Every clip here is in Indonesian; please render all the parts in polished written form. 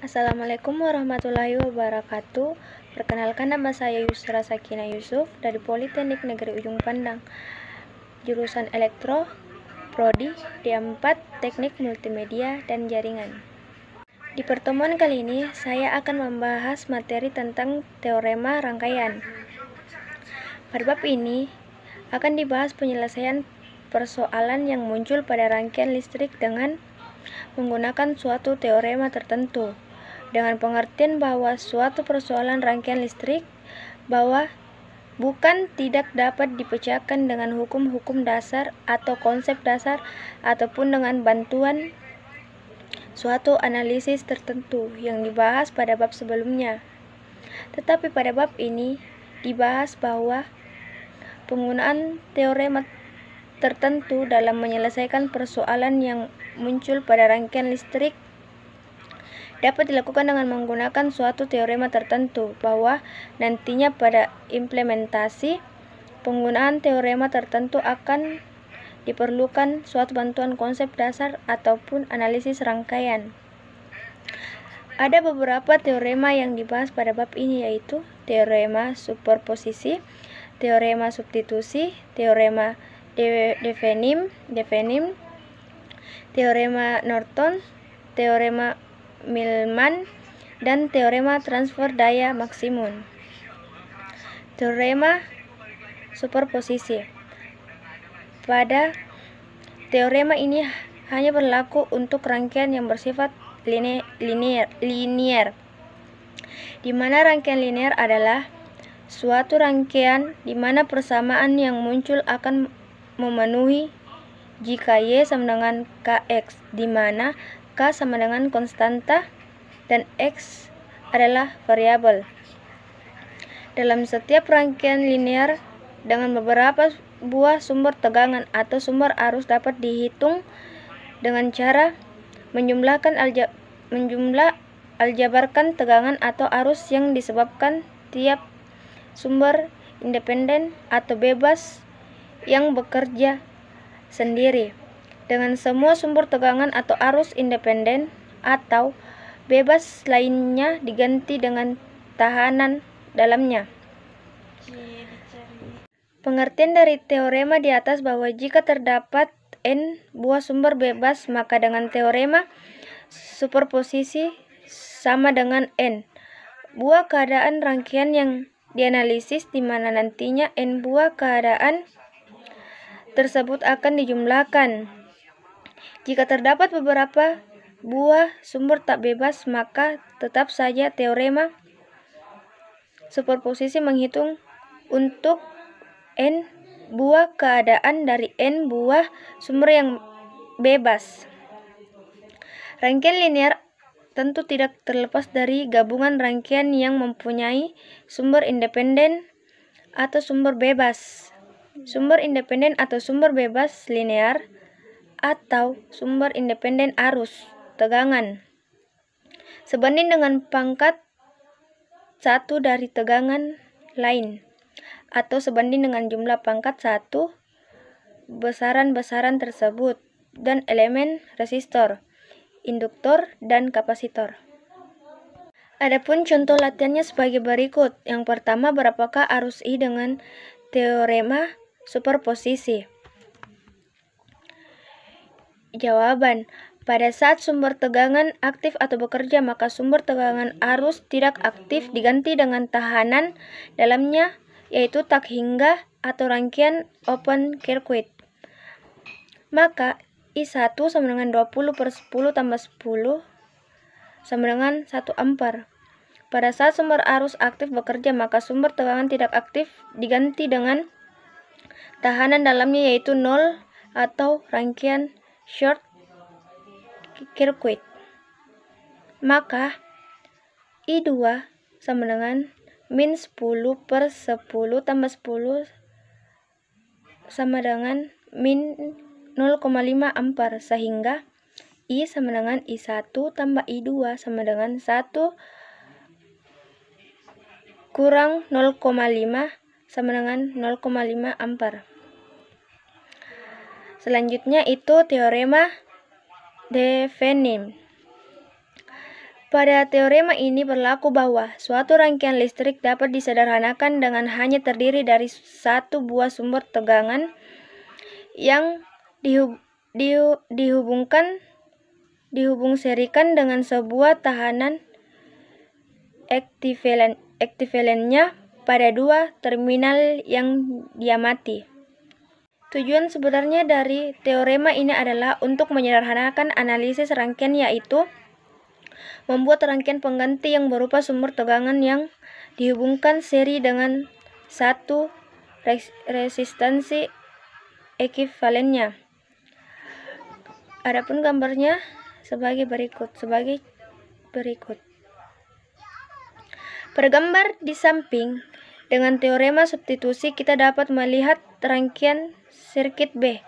Assalamualaikum warahmatullahi wabarakatuh. Perkenalkan, nama saya Yusra Sakina Yusuf dari Politeknik Negeri Ujung Pandang, jurusan Elektro, Prodi D4 Teknik Multimedia dan Jaringan. Di pertemuan kali ini saya akan membahas materi tentang teorema rangkaian. Pada bab ini akan dibahas penyelesaian persoalan yang muncul pada rangkaian listrik dengan menggunakan suatu teorema tertentu, dengan pengertian bahwa suatu persoalan rangkaian listrik bahwa bukan tidak dapat dipecahkan dengan hukum-hukum dasar atau konsep dasar ataupun dengan bantuan suatu analisis tertentu yang dibahas pada bab sebelumnya. Tetapi pada bab ini dibahas bahwa penggunaan teorema tertentu dalam menyelesaikan persoalan yang muncul pada rangkaian listrik dapat dilakukan dengan menggunakan suatu teorema tertentu, bahwa nantinya pada implementasi penggunaan teorema tertentu akan diperlukan suatu bantuan konsep dasar ataupun analisis rangkaian. Ada beberapa teorema yang dibahas pada bab ini, yaitu teorema superposisi, teorema substitusi, teorema Devenim, teorema Norton, teorema Millman, dan teorema transfer daya maksimum. Teorema superposisi. Pada teorema ini hanya berlaku untuk rangkaian yang bersifat linear, di mana rangkaian linear adalah suatu rangkaian di mana persamaan yang muncul akan memenuhi jika Y sama dengan Kx, di mana K sama dengan konstanta dan X adalah variabel. Dalam setiap rangkaian linear dengan beberapa buah sumber tegangan atau sumber arus dapat dihitung dengan cara aljabarkan tegangan atau arus yang disebabkan tiap sumber independen atau bebas yang bekerja sendiri, dengan semua sumber tegangan atau arus independen atau bebas lainnya diganti dengan tahanan dalamnya. Pengertian dari teorema di atas bahwa jika terdapat n buah sumber bebas, maka dengan teorema superposisi sama dengan n buah keadaan rangkaian yang dianalisis, di mana nantinya n buah keadaan tersebut akan dijumlahkan. Jika terdapat beberapa buah sumber tak bebas, maka tetap saja teorema superposisi menghitung untuk n buah keadaan dari n buah sumber yang bebas. Rangkaian linear tentu tidak terlepas dari gabungan rangkaian yang mempunyai sumber independen atau sumber bebas. Sumber independen atau sumber bebas linear atau sumber independen arus tegangan sebanding dengan pangkat 1 dari tegangan lain, atau sebanding dengan jumlah pangkat 1 besaran-besaran tersebut dan elemen resistor, induktor, dan kapasitor. Adapun contoh latihannya sebagai berikut. Yang pertama, berapakah arus I dengan teorema superposisi? Jawaban: pada saat sumber tegangan aktif atau bekerja, maka sumber tegangan arus tidak aktif diganti dengan tahanan dalamnya, yaitu tak hingga atau rangkaian open circuit. Maka I1 sama dengan 20/10 tambah 10 sama dengan 1 ampere. Pada saat sumber arus aktif bekerja, maka sumber tegangan tidak aktif diganti dengan tahanan dalamnya, yaitu 0 atau rangkaian short circuit. Maka I2 sama dengan min 10/10 tambah 10 sama dengan min 0,5 ampere, sehingga I sama dengan I1 tambah I2 sama dengan 1 kurang 0,5 sama dengan 0,5 ampere. Selanjutnya itu teorema Devenim. Pada teorema ini berlaku bahwa suatu rangkaian listrik dapat disederhanakan dengan hanya terdiri dari satu buah sumber tegangan yang dihubung serikan dengan sebuah tahanan ekvivalennya pada dua terminal yang diamati. Tujuan sebenarnya dari teorema ini adalah untuk menyederhanakan analisis rangkaian, yaitu membuat rangkaian pengganti yang berupa sumber tegangan yang dihubungkan seri dengan satu resistansi ekuivalennya. Adapun gambarnya sebagai berikut. Pada gambar di samping, dengan teorema substitusi kita dapat melihat rangkaian sirkuit B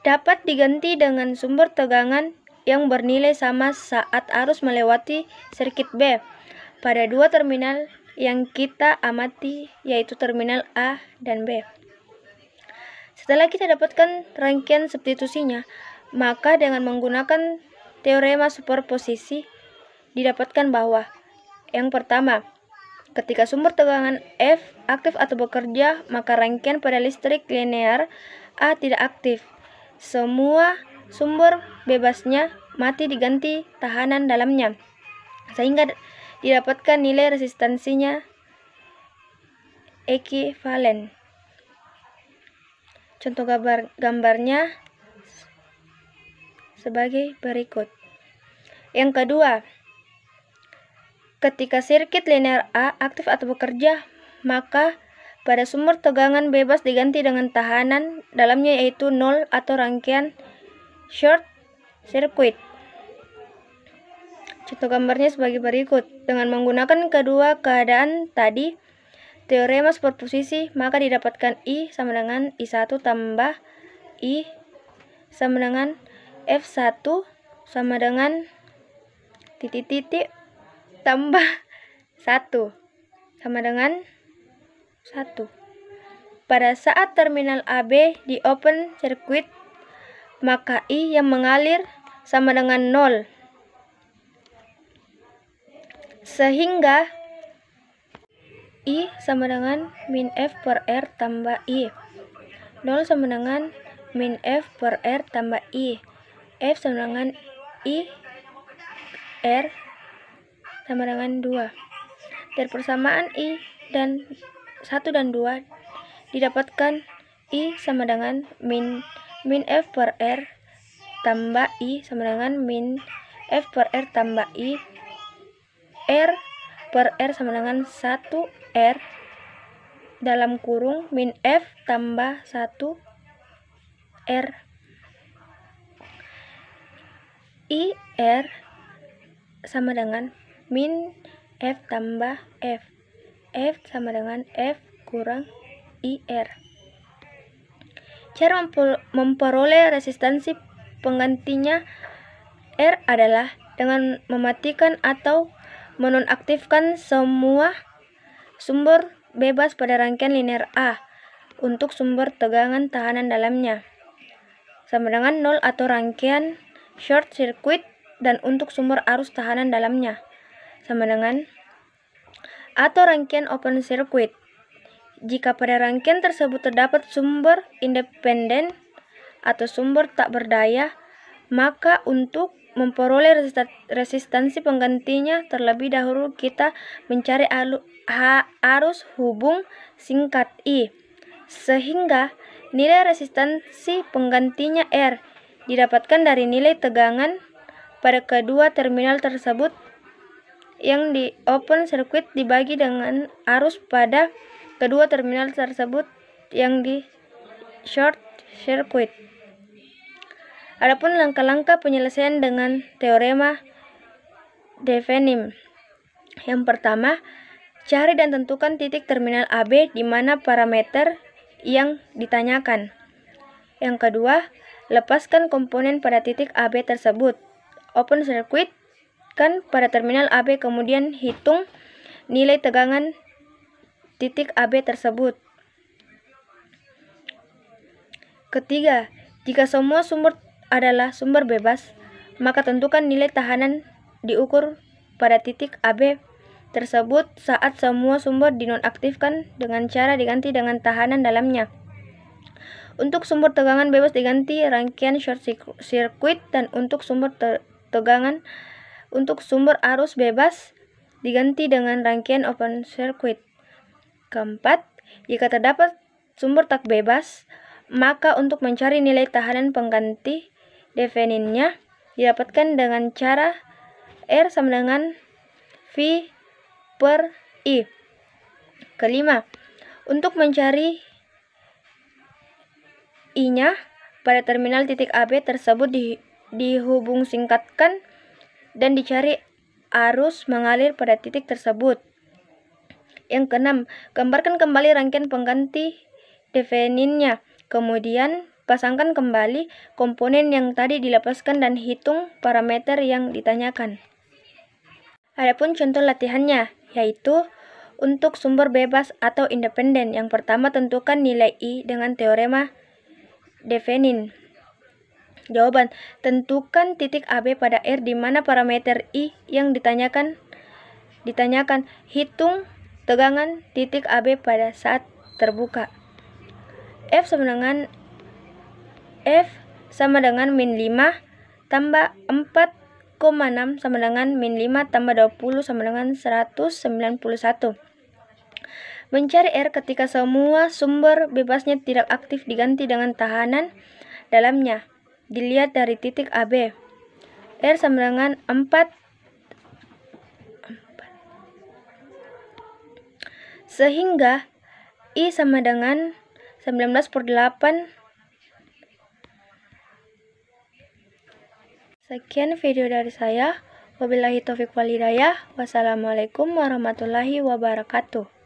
dapat diganti dengan sumber tegangan yang bernilai sama saat arus melewati sirkuit B pada dua terminal yang kita amati, yaitu terminal A dan B. Setelah kita dapatkan rangkaian substitusinya, maka dengan menggunakan teorema superposisi didapatkan bahwa yang pertama, ketika sumber tegangan F aktif atau bekerja, maka rangkaian pada listrik linear A tidak aktif. Semua sumber bebasnya mati diganti tahanan dalamnya, sehingga didapatkan nilai resistansinya ekuivalen. Contoh gambarnya sebagai berikut. Yang kedua, ketika sirkuit linear A aktif atau bekerja, maka pada sumber tegangan bebas diganti dengan tahanan dalamnya, yaitu 0 atau rangkaian short circuit. Contoh gambarnya sebagai berikut. Dengan menggunakan kedua keadaan tadi, teorema superposisi, maka didapatkan I sama dengan I1 tambah I sama dengan F1 sama dengan titik-titik tambah 1 sama dengan 1. Pada saat terminal AB di open circuit, maka I yang mengalir sama dengan 0. Sehingga I sama dengan min F per R tambah I. 0 sama dengan min F per R tambah I. F sama dengan I R sama dengan 2. Dari persamaan I dan 1 dan 2 didapatkan I sama dengan min F per R tambah I sama dengan min F per R tambah I. R per R sama dengan 1 R dalam kurung min F tambah 1 R. I R sama dengan min F tambah F. F sama dengan F kurang IR. Cara memperoleh resistansi penggantinya R adalah dengan mematikan atau menonaktifkan semua sumber bebas pada rangkaian linear A untuk sumber tegangan tahanan dalamnya, sama dengan 0 atau rangkaian short circuit, dan untuk sumber arus tahanan dalamnya, sama dengan atau rangkaian open circuit. Jika pada rangkaian tersebut terdapat sumber independen atau sumber tak berdaya, maka untuk memperoleh resistansi penggantinya terlebih dahulu kita mencari arus hubung singkat I, sehingga nilai resistansi penggantinya R didapatkan dari nilai tegangan pada kedua terminal tersebut yang di open circuit dibagi dengan arus pada kedua terminal tersebut yang di short circuit. Adapun langkah-langkah penyelesaian dengan teorema Thevenin. Yang pertama, cari dan tentukan titik terminal AB di mana parameter yang ditanyakan. Yang kedua, lepaskan komponen pada titik AB tersebut. Open circuit kan pada terminal AB, kemudian hitung nilai tegangan titik AB tersebut. Ketiga, jika semua sumber adalah sumber bebas, maka tentukan nilai tahanan diukur pada titik AB tersebut saat semua sumber dinonaktifkan dengan cara diganti dengan tahanan dalamnya. Untuk sumber tegangan bebas diganti rangkaian short circuit, dan untuk sumber arus bebas diganti dengan rangkaian open circuit. Keempat, jika terdapat sumber tak bebas, maka untuk mencari nilai tahanan pengganti, Theveninnya didapatkan dengan cara R sama dengan V per I. Kelima, untuk mencari I-nya pada terminal titik AB tersebut dihubung singkatkan dan dicari arus mengalir pada titik tersebut. Yang keenam, gambarkan kembali rangkaian pengganti Theveninnya. Kemudian pasangkan kembali komponen yang tadi dilepaskan dan hitung parameter yang ditanyakan. Adapun contoh latihannya, yaitu untuk sumber bebas atau independen. Yang pertama, tentukan nilai I dengan teorema Thevenin. Jawaban, tentukan titik AB pada R di mana parameter I yang ditanyakan. Hitung tegangan titik AB pada saat terbuka. F sama dengan min 5 tambah 4,6 sama dengan min 5 tambah 20 sama dengan 191. Mencari R ketika semua sumber bebasnya tidak aktif diganti dengan tahanan dalamnya. Dilihat dari titik AB. R sama dengan 4. Sehingga I sama dengan 19/8. Sekian video dari saya. Wabillahi taufiq wal hidayah. Wassalamualaikum warahmatullahi wabarakatuh.